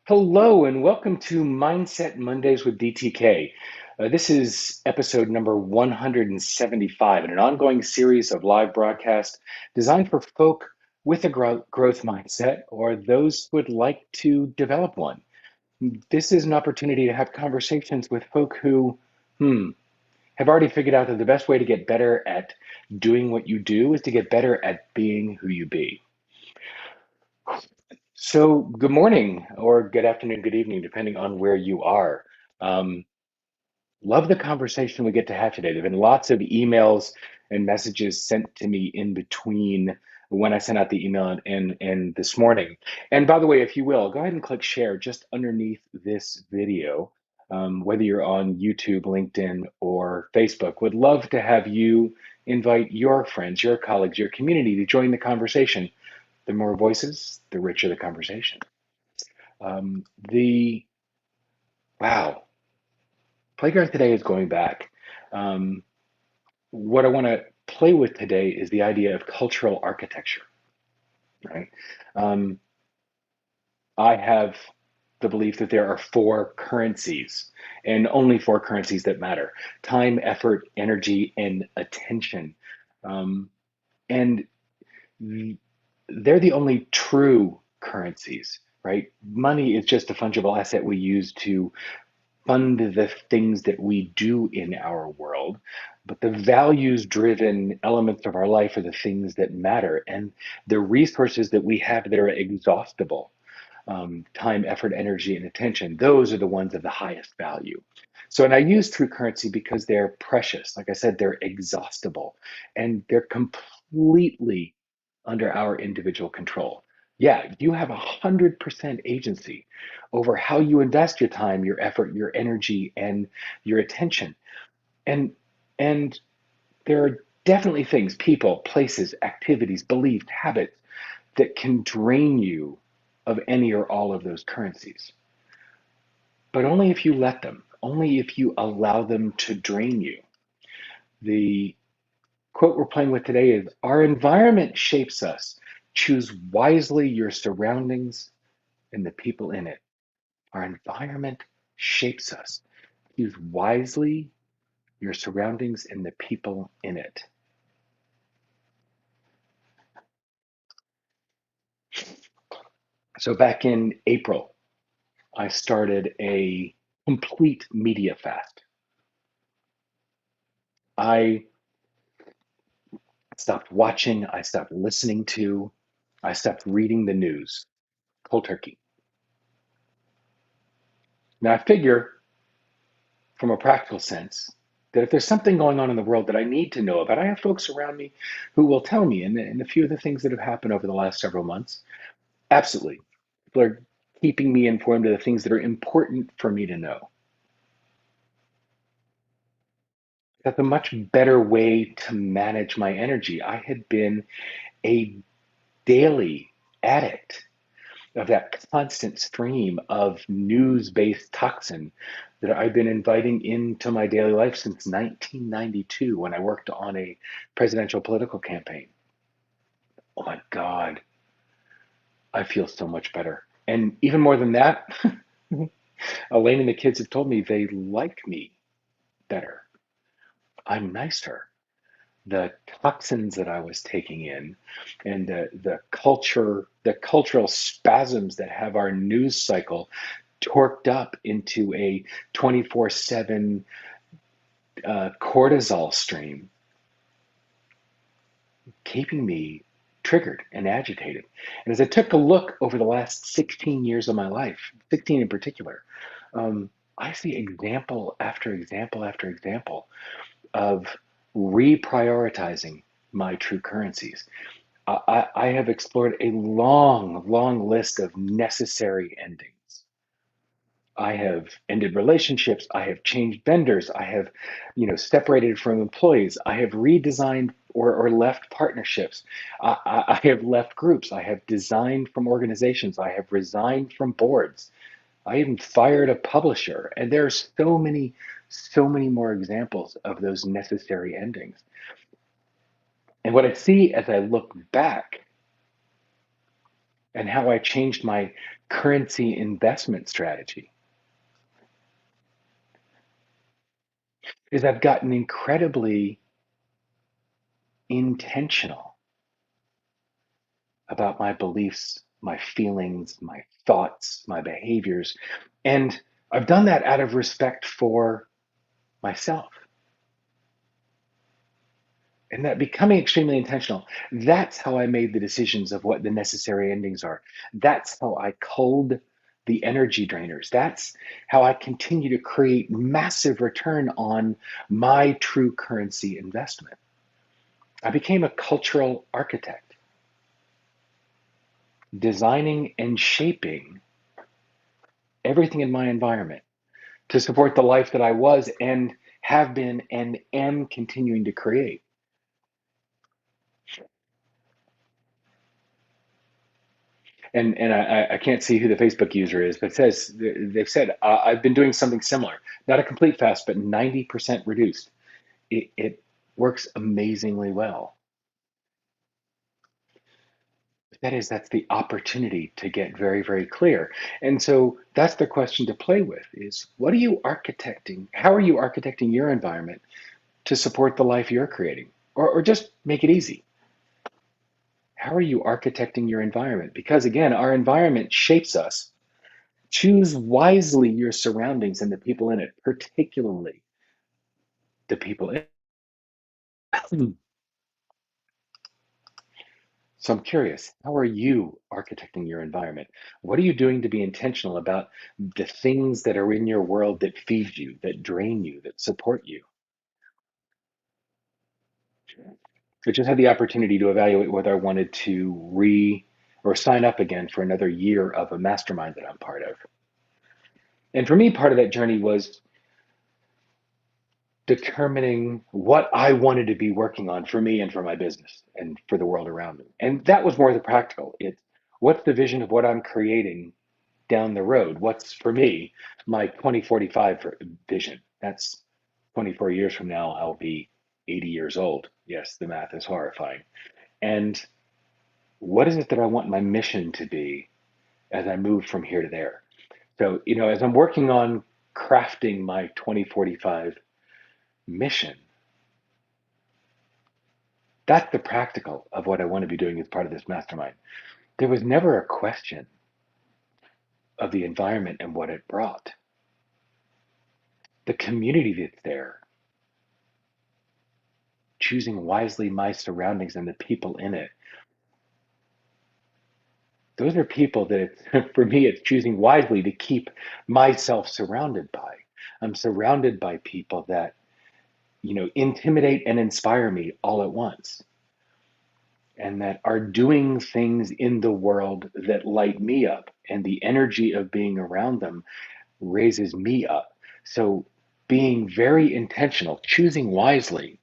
Hello and welcome to Mindset Mondays with DTK. This is episode number 175 in an ongoing series of live broadcasts designed for folk with a growth mindset or those who would like to develop one. This is an opportunity to have conversations with folk who have already figured out that the best way to get better at doing what you do is to get better at being who you be. So, good morning or good afternoon, good evening, depending on where you are. Um, Love the conversation we get to have today. There have been lots of emails and messages sent to me in between when I sent out the email and this morning. And by the way, if you will, go ahead and click share just underneath this video, whether you're on YouTube, LinkedIn, or Facebook. Would love to have you invite your friends, your colleagues, your community to join the conversation. The more voices, the richer the conversation. The wow, playground today is going back. Um, what I want to play with today is the idea of cultural architecture, right? Um, I have the belief that there are four currencies and only four currencies that matter: time, effort, energy, and attention. Um, and they're the only true currencies, right? Money is just a fungible asset we use to fund the things that we do in our world, but the values driven elements of our life are the things that matter. And the resources that we have that are exhaustible, time, effort, energy, and attention, those are the ones of the highest value. So, and I use true currency because they're precious. Like I said, they're exhaustible and they're completely under our individual control. Yeah, you have 100% agency over how you invest your time, your effort, your energy, and your attention. And and there are definitely things, people, places, activities, beliefs, habits that can drain you of any or all of those currencies. But only if you let them, only if you allow them to drain you. The quote we're playing with today is: our environment shapes us. Choose wisely your surroundings and the people in it. Our environment shapes us. Choose wisely your surroundings and the people in it. So back in April, I started a complete media fast. I stopped watching, I stopped listening to, I stopped reading the news. Cold turkey. Now I figure, from a practical sense, that if there's something going on in the world that I need to know about, I have folks around me who will tell me. And a few of the things that have happened over the last several months, absolutely. People are keeping me informed of the things that are important for me to know. That's a much better way to manage my energy. I had been a daily addict of that constant stream of news-based toxin that I've been inviting into my daily life since 1992 when I worked on a presidential political campaign. Oh my God, I feel so much better. And even more than that, Elaine and the kids have told me they like me better. I'm nicer. The toxins that I was taking in and the cultural spasms that have our news cycle torqued up into a 24/7 cortisol stream, keeping me triggered and agitated. And as I took a look over the last 16 years of my life, 16 in particular, um, I see example after example after example of reprioritizing my true currencies. I have explored a long, long list of necessary endings. I have ended relationships. I have changed vendors. I have, separated from employees. I have redesigned or left partnerships. I have left groups. I have designed from organizations. I have resigned from boards. I even fired a publisher. And there are so many more examples of those necessary endings. And what I see as I look back and how I changed my currency investment strategy is I've gotten incredibly intentional about my beliefs, my feelings, my thoughts, my behaviors. And I've done that out of respect for myself. And that becoming extremely intentional, that's how I made the decisions of what the necessary endings are. That's how I culled the energy drainers. That's how I continue to create massive return on my true currency investment. I became a cultural architect, designing and shaping everything in my environment to support the life that I was and have been and am continuing to create. And I can't see who the Facebook user is, but it says they've said I've been doing something similar, not a complete fast, but 90% reduced. It works amazingly well. That's the opportunity to get very, very clear. And so that's the question to play with is what are you architecting? How are you architecting your environment to support the life you're creating? Or just make it easy. How are you architecting your environment? Because again, our environment shapes us. Choose wisely your surroundings and the people in it, particularly the people in it. So I'm curious, how are you architecting your environment? What are you doing to be intentional about the things that are in your world that feed you, that drain you, that support you? I just had the opportunity to evaluate whether I wanted to or sign up again for another year of a mastermind that I'm part of. And for me, part of that journey was determining what I wanted to be working on for me and for my business and for the world around me. And that was more the practical. It's what's the vision of what I'm creating down the road? What's for me my 2045 vision? That's 24 years from now, I'll be 80 years old. Yes, the math is horrifying. And what is it that I want my mission to be as I move from here to there? So, as I'm working on crafting my 2045 mission, that's the practical of what I want to be doing as part of this mastermind. There was never a question of the environment and what it brought. The community that's there, choosing wisely my surroundings and the people in it. Those are people that, for me, it's choosing wisely to keep myself surrounded by. I'm surrounded by people that, intimidate and inspire me all at once, and that are doing things in the world that light me up. And the energy of being around them raises me up. So being very intentional, choosing wisely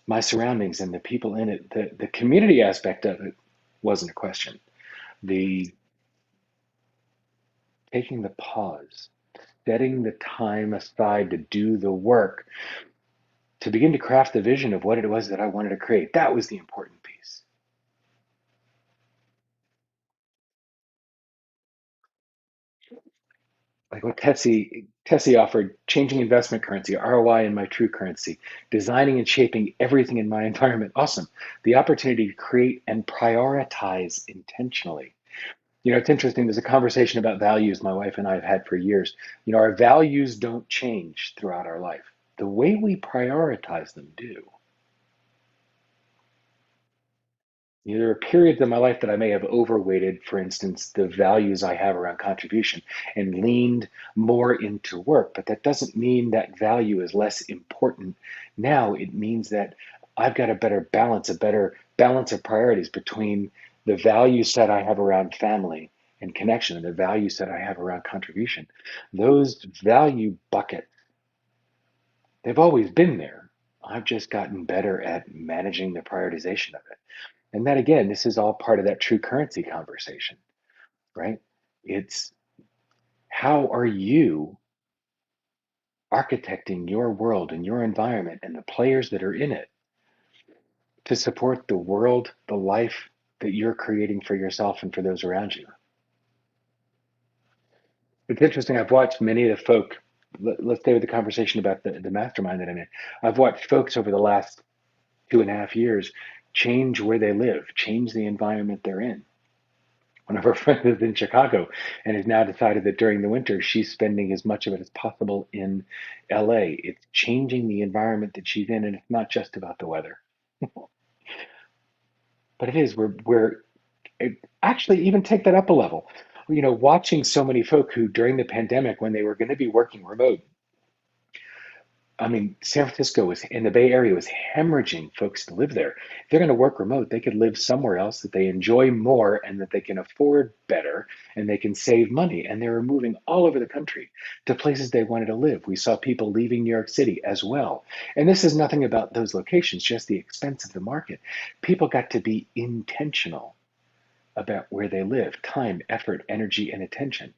my surroundings and the people in it, the community aspect of it wasn't a question. The taking the pause, setting the time aside to do the work, to begin to craft the vision of what it was that I wanted to create, that was the important piece. Like what Tessie offered, changing investment currency, ROI in my true currency, designing and shaping everything in my environment. Awesome. The opportunity to create and prioritize intentionally. It's interesting. There's a conversation about values my wife and I have had for years. Our values don't change throughout our life. The way we prioritize them do. There are periods in my life that I may have overweighted, for instance, the values I have around contribution and leaned more into work. But that doesn't mean that value is less important now. It means that I've got a better balance of priorities between the value set I have around family and connection and the value set I have around contribution. Those value buckets, they've always been there. I've just gotten better at managing the prioritization of it. And that again, this is all part of that true currency conversation, right? It's how are you architecting your world and your environment and the players that are in it to support the world, the life, that you're creating for yourself and for those around you. It's interesting. I've watched many of the folk. Let's stay with the conversation about the mastermind that I'm in. I've watched folks over the last 2.5 years change where they live, change the environment they're in. One of our friends is in Chicago and has now decided that during the winter she's spending as much of it as possible in LA. It's changing the environment that she's in, and it's not just about the weather, but it is. Actually even take that up a level. Watching so many folk who during the pandemic, when they were going to be working remote, I mean, San Francisco was in the Bay Area was hemorrhaging folks to live there. If they're going to work remote, they could live somewhere else that they enjoy more and that they can afford better and they can save money. And they were moving all over the country to places they wanted to live. We saw people leaving New York City as well. And this is nothing about those locations, just the expense of the market. People got to be intentional about where they live, time, effort, energy, and attention.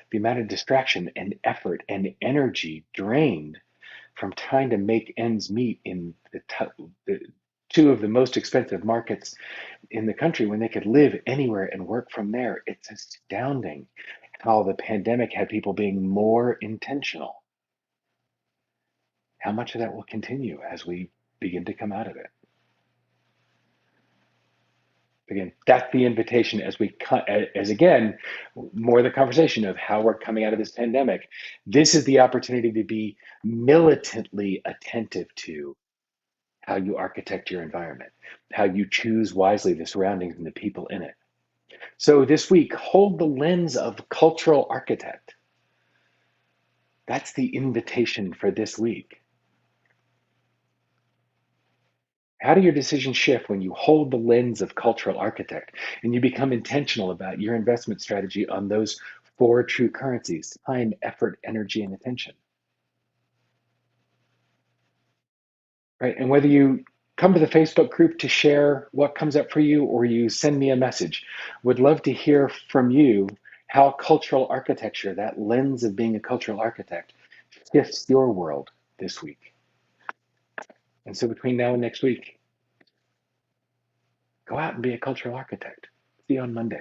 The amount of distraction and effort and energy drained from trying to make ends meet in the two of the most expensive markets in the country when they could live anywhere and work from there. It's astounding how the pandemic had people being more intentional. How much of that will continue as we begin to come out of it? Again, that's the invitation as we cut, as again, more the conversation of how we're coming out of this pandemic. This is the opportunity to be militantly attentive to how you architect your environment, how you choose wisely the surroundings and the people in it. So this week, hold the lens of cultural architect. That's the invitation for this week. How do your decisions shift when you hold the lens of cultural architect and you become intentional about your investment strategy on those four true currencies: time, effort, energy, and attention? Right? And whether you come to the Facebook group to share what comes up for you or you send me a message, would love to hear from you how cultural architecture, that lens of being a cultural architect, shifts your world this week. And so between now and next week, go out and be a cultural architect. See you on Monday.